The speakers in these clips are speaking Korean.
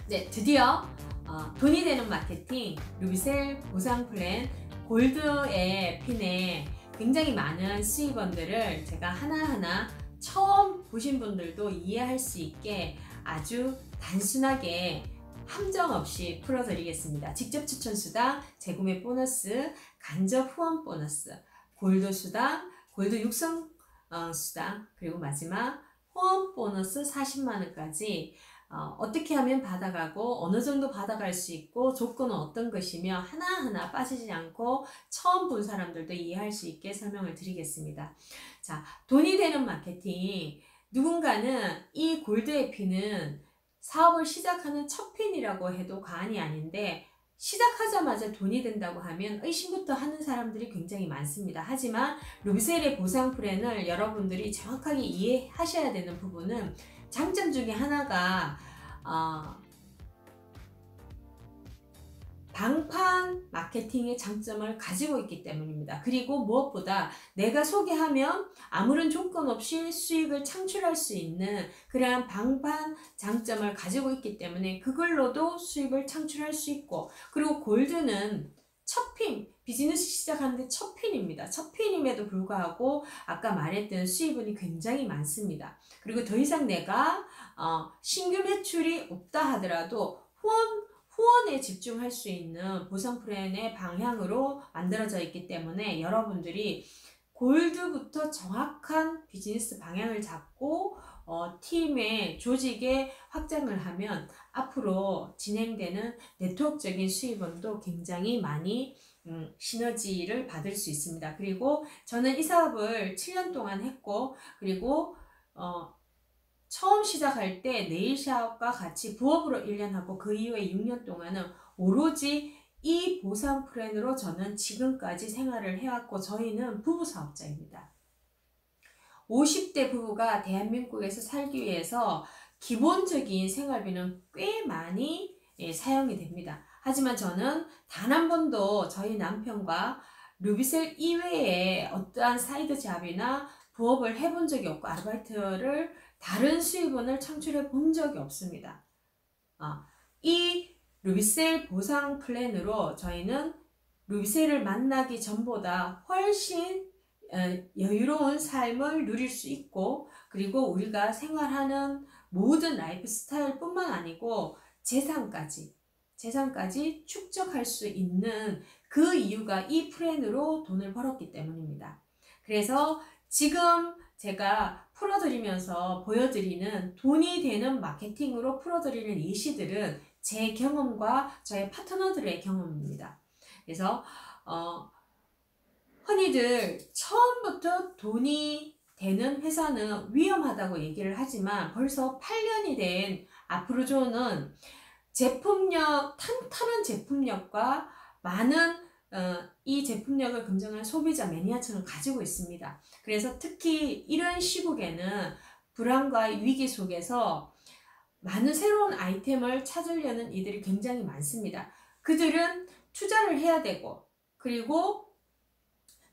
네, 드디어 돈이 되는 마케팅 루비셀 보상 플랜 골드의 핀에 굉장히 많은 수익원들을 제가 하나하나 처음 보신 분들도 이해할 수 있게 아주 단순하게 함정 없이 풀어드리겠습니다. 직접 추천 수당, 재구매 보너스, 간접 후원 보너스, 골드 수당, 골드 육성 수당, 그리고 마지막 후원 보너스 40만원까지 어떻게 하면 받아가고 어느 정도 받아갈 수 있고 조건은 어떤 것이며 하나하나 빠지지 않고 처음 본 사람들도 이해할 수 있게 설명을 드리겠습니다. 자, 돈이 되는 마케팅. 누군가는 이 골드의 핀은 사업을 시작하는 첫 핀이라고 해도 과언이 아닌데 시작하자마자 돈이 된다고 하면 의심부터 하는 사람들이 굉장히 많습니다. 하지만 루비셀의 보상 플랜을 여러분들이 정확하게 이해하셔야 되는 부분은 장점 중에 하나가 방판 마케팅의 장점을 가지고 있기 때문입니다. 그리고 무엇보다 내가 소개하면 아무런 조건 없이 수익을 창출할 수 있는 그러한 방판 장점을 가지고 있기 때문에 그걸로도 수익을 창출할 수 있고, 그리고 골드는 첫 핀, 비즈니스 시작하는데 첫 핀입니다. 첫 핀임에도 불구하고 아까 말했던 수익원이 굉장히 많습니다. 그리고 더 이상 내가 신규 매출이 없다 하더라도 후원에 집중할 수 있는 보상 플랜의 방향으로 만들어져 있기 때문에 여러분들이 골드부터 정확한 비즈니스 방향을 잡고 팀의 조직의 확장을 하면 앞으로 진행되는 네트워크적인 수익원도 굉장히 많이 시너지를 받을 수 있습니다. 그리고 저는 이 사업을 7년 동안 했고, 그리고 처음 시작할 때 네일샵과 같이 부업으로 1년 하고 그 이후에 6년 동안은 오로지 이 보상 플랜으로 저는 지금까지 생활을 해왔고, 저희는 부부 사업자입니다. 50대 부부가 대한민국에서 살기 위해서 기본적인 생활비는 꽤 많이 사용이 됩니다. 하지만 저는 단 한 번도 저희 남편과 루비셀 이외에 어떠한 사이드 잡이나 부업을 해본 적이 없고 아르바이트를 다른 수입원을 창출해 본 적이 없습니다. 이 루비셀 보상 플랜으로 저희는 루비셀을 만나기 전보다 훨씬 여유로운 삶을 누릴 수 있고, 그리고 우리가 생활하는 모든 라이프 스타일 뿐만 아니고 재산까지 축적할 수 있는 그 이유가 이 플랜으로 돈을 벌었기 때문입니다. 그래서 지금 제가 풀어드리면서 보여드리는 돈이 되는 마케팅으로 풀어드리는 예시들은 제 경험과 저의 파트너들의 경험입니다. 그래서 흔히들 처음부터 돈이 되는 회사는 위험하다고 얘기를 하지만 벌써 8년이 된 아프로조는 탄탄한 제품력과 많은 이 제품력을 검증한 소비자 매니아층을 가지고 있습니다. 그래서 특히 이런 시국에는 불안과 위기 속에서 많은 새로운 아이템을 찾으려는 이들이 굉장히 많습니다. 그들은 투자를 해야 되고, 그리고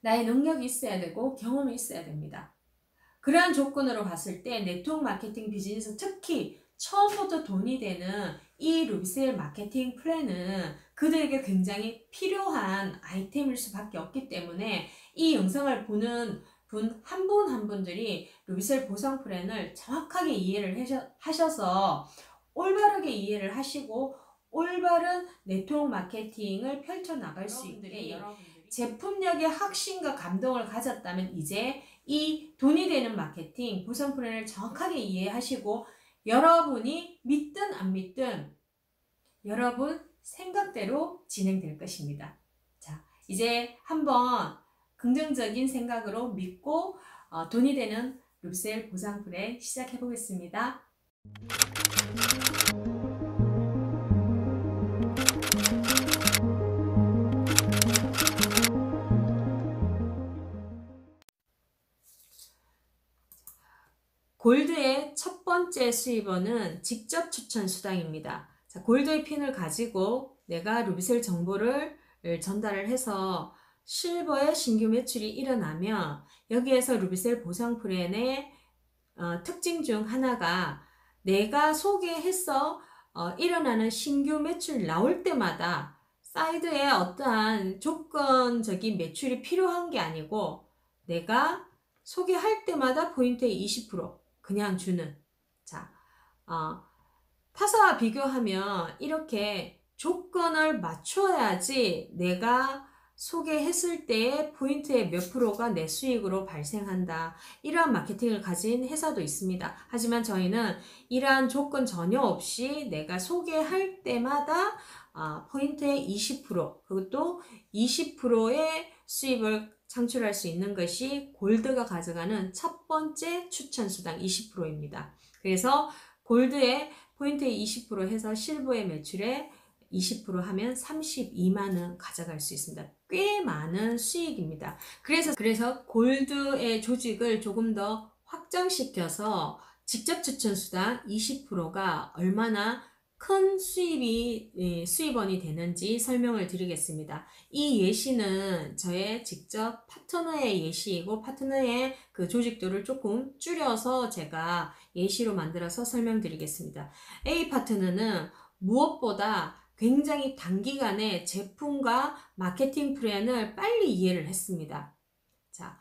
나의 능력이 있어야 되고 경험이 있어야 됩니다. 그러한 조건으로 봤을 때 네트워크 마케팅 비즈니스, 특히 처음부터 돈이 되는 이 루비셀 마케팅 플랜은 그들에게 굉장히 필요한 아이템일 수밖에 없기 때문에 이 영상을 보는 분 한 분 한 분들이 루비셀 보상 플랜을 정확하게 이해를 하셔서 올바르게 이해를 하시고 올바른 네트워크 마케팅을 펼쳐나갈 수 있게 제품력의 확신과 감동을 가졌다면 이제 이 돈이 되는 마케팅 보상 플랜을 정확하게 이해하시고 여러분이 믿든 안 믿든 여러분 생각대로 진행될 것입니다. 자, 이제 한번 긍정적인 생각으로 믿고 돈이 되는 루비셀 보상 플랜 시작해 보겠습니다. 골드의 첫 번째 수입원은 직접 추천 수당입니다. 자, 골드의 핀을 가지고 내가 루비셀 정보를 전달을 해서 실버의 신규 매출이 일어나면 여기에서 루비셀 보상 플랜의 특징 중 하나가 내가 소개해서 일어나는 신규 매출 나올 때마다 사이드에 어떠한 조건적인 매출이 필요한 게 아니고 내가 소개할 때마다 포인트의 20% 그냥 주는. 자, 타사와 비교하면 이렇게 조건을 맞춰야지 내가 소개했을 때의 포인트의 몇 프로가 내 수익으로 발생한다. 이러한 마케팅을 가진 회사도 있습니다. 하지만 저희는 이러한 조건 전혀 없이 내가 소개할 때마다 포인트의 20% 그것도 20%의 수익을 창출할 수 있는 것이 골드가 가져가는 첫 번째 추천 수당 20%입니다. 그래서 골드의 포인트의 20% 해서 실버의 매출의 20% 하면 32만원 가져갈 수 있습니다. 꽤 많은 수익입니다. 그래서 골드의 조직을 조금 더 확장시켜서 직접 추천 수당 20%가 얼마나 큰 수입원이 되는지 설명을 드리겠습니다. 이 예시는 저의 직접 파트너의 예시이고 파트너의 그 조직도를 조금 줄여서 제가 예시로 만들어서 설명드리겠습니다. A 파트너는 무엇보다 굉장히 단기간에 제품과 마케팅 플랜을 빨리 이해를 했습니다. 자,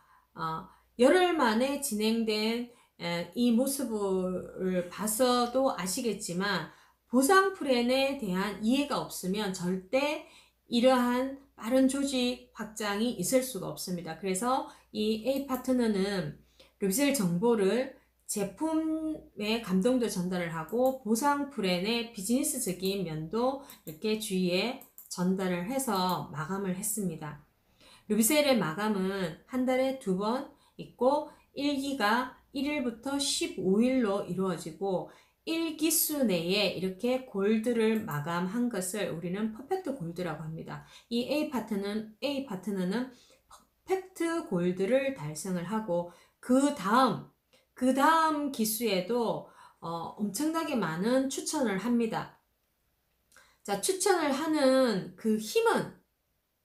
열흘 만에 진행된 이 모습을 봐서도 아시겠지만 보상 플랜에 대한 이해가 없으면 절대 이러한 빠른 조직 확장이 있을 수가 없습니다. 그래서 이 A 파트너는 루비셀 정보를 제품의 감동도 전달을 하고 보상 플랜의 비즈니스적인 면도 이렇게 주위에 전달을 해서 마감을 했습니다. 루비셀의 마감은 한 달에 2번 있고 1기가 1일부터 15일로 이루어지고 1기수 내에 이렇게 골드를 마감한 것을 우리는 퍼펙트 골드라고 합니다. 이 A 파트너는 퍼펙트 골드를 달성을 하고 그 다음 기수에도 엄청나게 많은 추천을 합니다. 자, 추천을 하는 그 힘은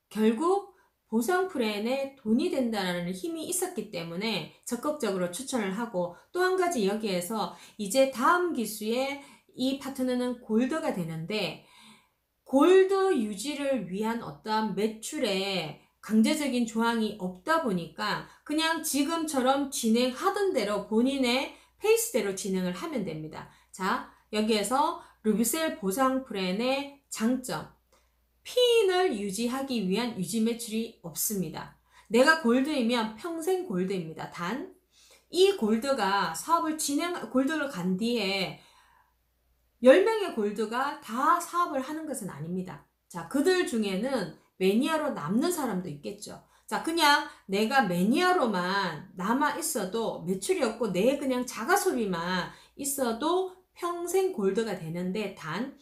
결국 보상 플랜에 돈이 된다는 힘이 있었기 때문에 적극적으로 추천을 하고 또 한 가지 여기에서 이제 다음 기수에 이 파트너는 골드가 되는데 골드 유지를 위한 어떠한 매출에 강제적인 조항이 없다 보니까 그냥 지금처럼 진행하던 대로 본인의 페이스대로 진행을 하면 됩니다. 자, 여기에서 루비셀 보상 플랜의 장점. 핀을 유지하기 위한 유지 매출이 없습니다. 내가 골드이면 평생 골드입니다. 단, 이 골드가 골드를 간 뒤에 10명의 골드가 다 사업을 하는 것은 아닙니다. 자, 그들 중에는 매니아로 남는 사람도 있겠죠. 자, 그냥 내가 매니아로만 남아 있어도 매출이 없고 내 그냥 자가 소비만 있어도 평생 골드가 되는데 단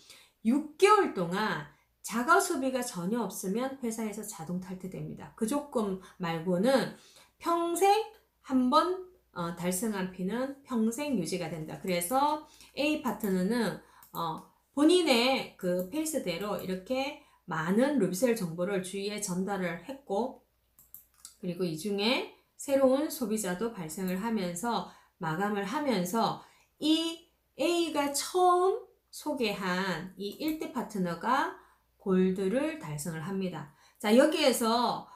6개월 동안 자가 소비가 전혀 없으면 회사에서 자동 탈퇴됩니다. 그 조건 말고는 평생 한번 달성한 피는 평생 유지가 된다. 그래서 A 파트너는 본인의 그 페이스대로 이렇게 많은 루비셀 정보를 주위에 전달을 했고 그리고 이 중에 새로운 소비자도 발생을 하면서 마감을 하면서 이 A가 처음 소개한 이 1대 파트너가 골드를 달성을 합니다. 자, 여기에서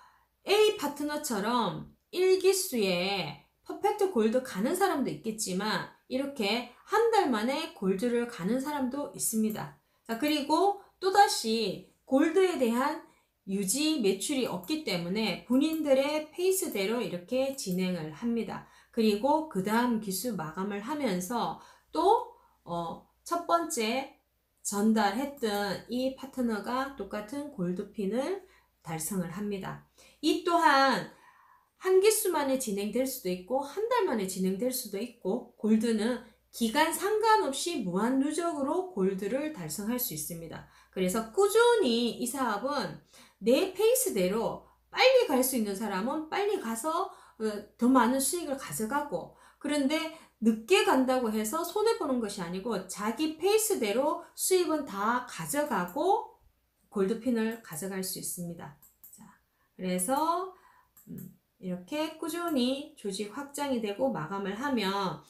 A 파트너처럼 1기수에 퍼펙트 골드 가는 사람도 있겠지만 이렇게 한 달 만에 골드를 가는 사람도 있습니다. 자, 그리고 또다시 골드에 대한 유지 매출이 없기 때문에 본인들의 페이스대로 이렇게 진행을 합니다. 그리고 그 다음 기수 마감을 하면서 또 첫 번째 전달했던 이 파트너가 똑같은 골드핀을 달성을 합니다. 이 또한 한 기수 만에 진행될 수도 있고 한 달 만에 진행될 수도 있고 골드는 기간 상관없이 무한 누적으로 골드를 달성할 수 있습니다. 그래서 꾸준히 이 사업은 내 페이스대로 빨리 갈 수 있는 사람은 빨리 가서 더 많은 수익을 가져가고 그런데 늦게 간다고 해서 손해보는 것이 아니고 자기 페이스대로 수입은 다 가져가고 골드핀을 가져갈 수 있습니다. 자, 그래서 이렇게 꾸준히 조직 확장이 되고 마감을 하면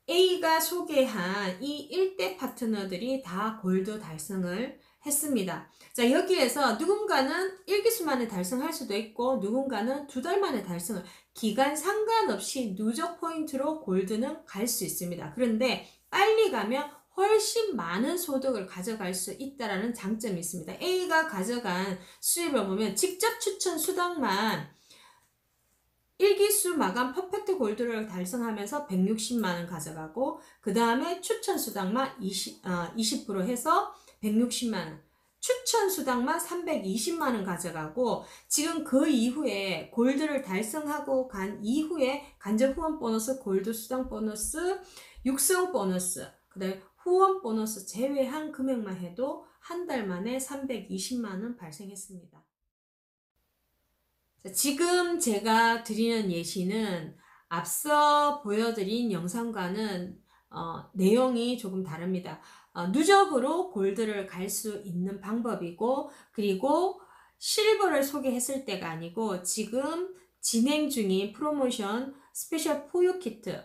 A가 소개한 이 1대 파트너들이 다 골드 달성을 했습니다. 자, 여기에서 누군가는 1기수 만에 달성할 수도 있고 누군가는 2달 만에 달성을, 기간 상관없이 누적 포인트로 골드는 갈 수 있습니다. 그런데 빨리 가면 훨씬 많은 소득을 가져갈 수 있다는 장점이 있습니다. A가 가져간 수입을 보면 직접 추천 수당만 1기수 마감 퍼펙트 골드를 달성하면서 160만원 가져가고, 그 다음에 추천 수당만 20% 해서 160만원, 추천 수당만 320만원 가져가고, 지금 그 이후에 골드를 달성하고 간 이후에 간접 후원 보너스, 골드 수당 보너스, 육성 보너스, 그 다음에 후원 보너스 제외한 금액만 해도 한 달 만에 320만원 발생했습니다. 지금 제가 드리는 예시는 앞서 보여드린 영상과는 내용이 조금 다릅니다. 누적으로 골드를 갈 수 있는 방법이고, 그리고 실버를 소개했을 때가 아니고 지금 진행 중인 프로모션 스페셜 포유 키트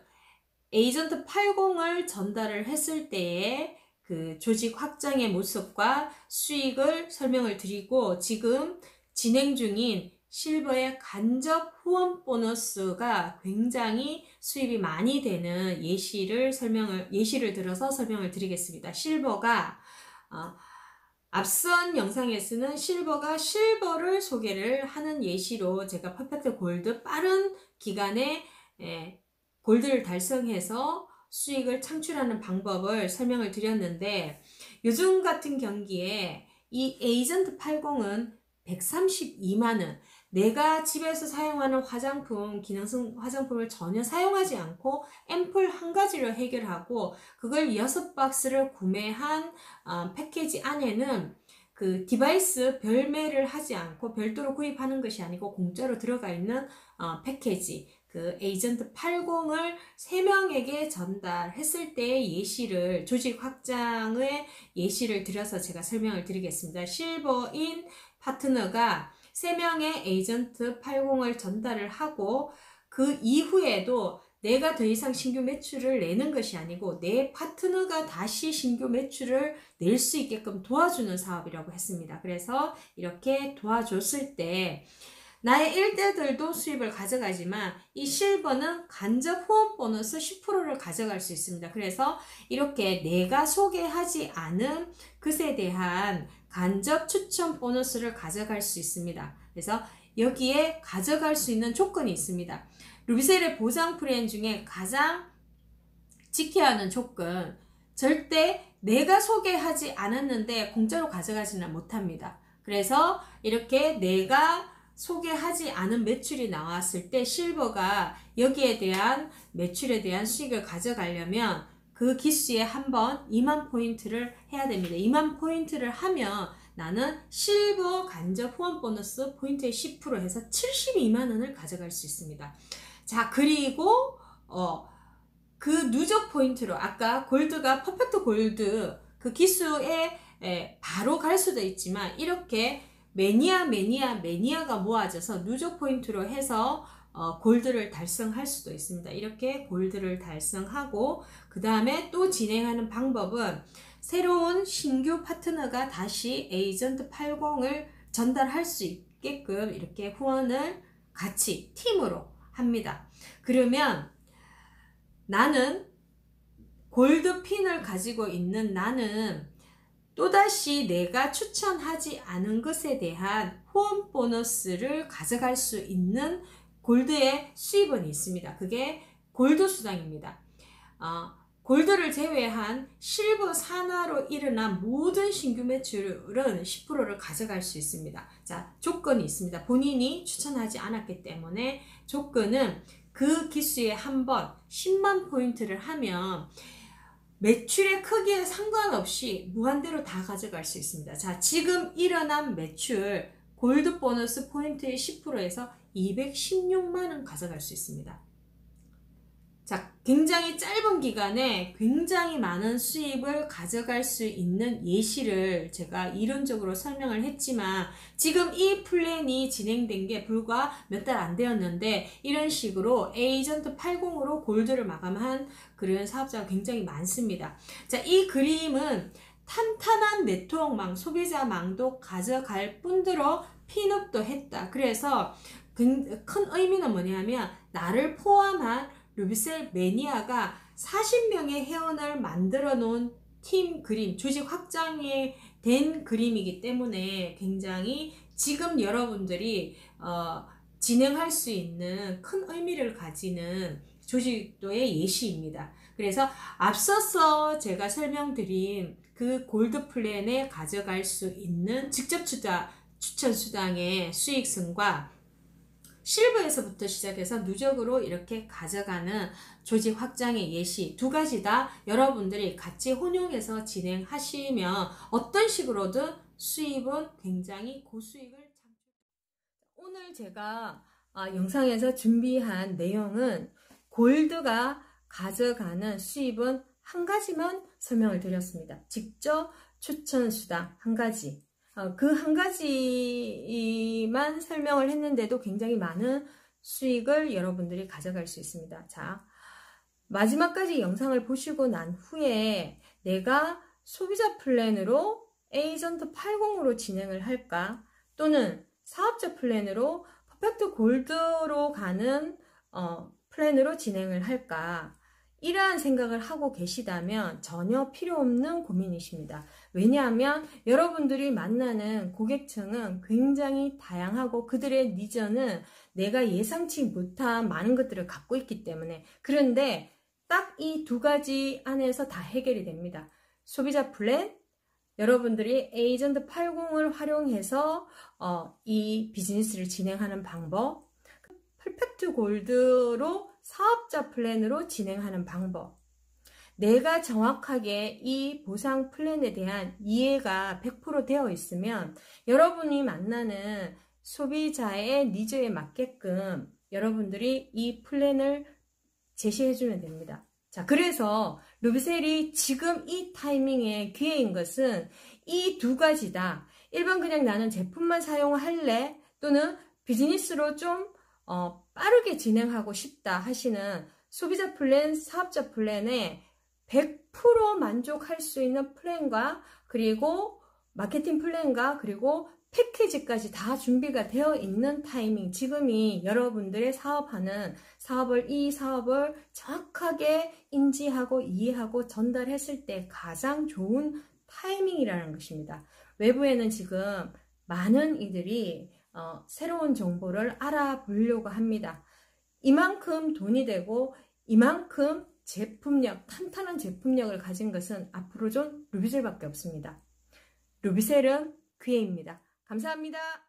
에이전트 80을 전달을 했을 때의 그 조직 확장의 모습과 수익을 설명을 드리고, 지금 진행 중인 실버의 간접 후원 보너스가 굉장히 수입이 많이 되는 예시를 들어서 설명을 드리겠습니다. 실버가 앞선 영상에서는 실버를 소개를 하는 예시로 제가 퍼펙트 골드 빠른 기간에 골드를 달성해서 수익을 창출하는 방법을 설명을 드렸는데, 요즘 같은 경기에 이 에이전트 80은 132만원, 내가 집에서 사용하는 화장품, 기능성 화장품을 전혀 사용하지 않고 앰플 한 가지를 해결하고 그걸 6박스를 구매한 패키지 안에는 그 디바이스 별매를 하지 않고 별도로 구입하는 것이 아니고 공짜로 들어가 있는 패키지, 그 에이전트 80을 3명에게 전달했을 때의 예시를, 조직 확장의 예시를 들어서 제가 설명을 드리겠습니다. 실버인 파트너가 3명의 에이전트 80을 전달을 하고 그 이후에도 내가 더 이상 신규 매출을 내는 것이 아니고 내 파트너가 다시 신규 매출을 낼 수 있게끔 도와주는 사업이라고 했습니다. 그래서 이렇게 도와줬을 때 나의 1대들도 수입을 가져가지만 이 실버는 간접 후원 보너스 10%를 가져갈 수 있습니다. 그래서 이렇게 내가 소개하지 않은 것에 대한 간접 추천 보너스를 가져갈 수 있습니다. 그래서 여기에 가져갈 수 있는 조건이 있습니다. 루비셀의 보장 플랜 중에 가장 지켜야 하는 조건, 절대 내가 소개하지 않았는데 공짜로 가져가지는 못합니다. 그래서 이렇게 내가 소개하지 않은 매출이 나왔을 때 실버가 여기에 대한 매출에 대한 수익을 가져가려면 그 기수에 한번 2만 포인트를 해야 됩니다. 2만 포인트를 하면 나는 실버 간접 후원 보너스 포인트의 10% 해서 72만원을 가져갈 수 있습니다. 자, 그리고 그 누적 포인트로 아까 골드가 퍼펙트 골드 그 기수에 바로 갈 수도 있지만 이렇게 매니아가 모아져서 누적 포인트로 해서 골드를 달성할 수도 있습니다. 이렇게 골드를 달성하고 그 다음에 또 진행하는 방법은 새로운 신규 파트너가 다시 에이전트 80을 전달할 수 있게끔 이렇게 후원을 같이 팀으로 합니다. 그러면 나는 골드 핀을 가지고 있는 나는 또다시 내가 추천하지 않은 것에 대한 후원 보너스를 가져갈 수 있는 골드의 수입원이 있습니다. 그게 골드 수당입니다. 골드를 제외한 실버 산하로 일어난 모든 신규 매출은 10%를 가져갈 수 있습니다. 자, 조건이 있습니다. 본인이 추천하지 않았기 때문에 조건은 그 기수에 한번 10만 포인트를 하면 매출의 크기에 상관없이 무한대로 다 가져갈 수 있습니다. 자, 지금 일어난 매출 골드 보너스 포인트의 10%에서 216만원 가져갈 수 있습니다. 자, 굉장히 짧은 기간에 굉장히 많은 수입을 가져갈 수 있는 예시를 제가 이론적으로 설명을 했지만 지금 이 플랜이 진행된 게 불과 몇 달 안 되었는데 이런 식으로 에이전트 80으로 골드를 마감한 그런 사업자가 굉장히 많습니다. 자, 이 그림은 탄탄한 네트워크망, 소비자망도 가져갈 뿐더러 핀업도 했다. 그래서 큰 의미는 뭐냐면 나를 포함한 루비셀 매니아가 40명의 회원을 만들어 놓은 팀 그림, 조직 확장이 된 그림이기 때문에 굉장히 지금 여러분들이 진행할 수 있는 큰 의미를 가지는 조직도의 예시입니다. 그래서 앞서서 제가 설명드린 그 골드 플랜에 가져갈 수 있는 직접 추천 수당의 수익성과 실버에서부터 시작해서 누적으로 이렇게 가져가는 조직 확장의 예시 두 가지 다 여러분들이 같이 혼용해서 진행하시면 어떤 식으로든 수입은 굉장히 고수익을 오늘 제가 영상에서 준비한 내용은 골드가 가져가는 수입은 한 가지만 설명을 드렸습니다. 직접 추천 수당 한 가지. 그 한 가지만 설명을 했는데도 굉장히 많은 수익을 여러분들이 가져갈 수 있습니다. 자, 마지막까지 영상을 보시고 난 후에 내가 소비자 플랜으로 에이전트 80으로 진행을 할까? 또는 사업자 플랜으로 퍼펙트 골드로 가는 플랜으로 진행을 할까? 이러한 생각을 하고 계시다면 전혀 필요 없는 고민이십니다. 왜냐하면 여러분들이 만나는 고객층은 굉장히 다양하고 그들의 니즈는 내가 예상치 못한 많은 것들을 갖고 있기 때문에 그런데 딱 이 두 가지 안에서 다 해결이 됩니다. 소비자 플랜, 여러분들이 에이전트 80을 활용해서 이 비즈니스를 진행하는 방법, 퍼펙트 골드로 사업자 플랜으로 진행하는 방법, 내가 정확하게 이 보상 플랜에 대한 이해가 100% 되어 있으면 여러분이 만나는 소비자의 니즈에 맞게끔 여러분들이 이 플랜을 제시해 주면 됩니다. 자, 그래서 루비셀이 지금 이 타이밍에 기회인 것은 이 두 가지다. 일반 그냥 나는 제품만 사용할래 또는 비즈니스로 좀 빠르게 진행하고 싶다 하시는 소비자 플랜, 사업자 플랜에 100% 만족할 수 있는 플랜과 그리고 마케팅 플랜과 그리고 패키지까지 다 준비가 되어 있는 타이밍, 지금이 여러분들의 이 사업을 정확하게 인지하고 이해하고 전달했을 때 가장 좋은 타이밍이라는 것입니다. 외부에는 지금 많은 이들이 새로운 정보를 알아보려고 합니다. 이만큼 돈이 되고 이만큼 탄탄한 제품력을 가진 것은 앞으로 좀 루비셀밖에 없습니다. 루비셀은 기회입니다. 감사합니다.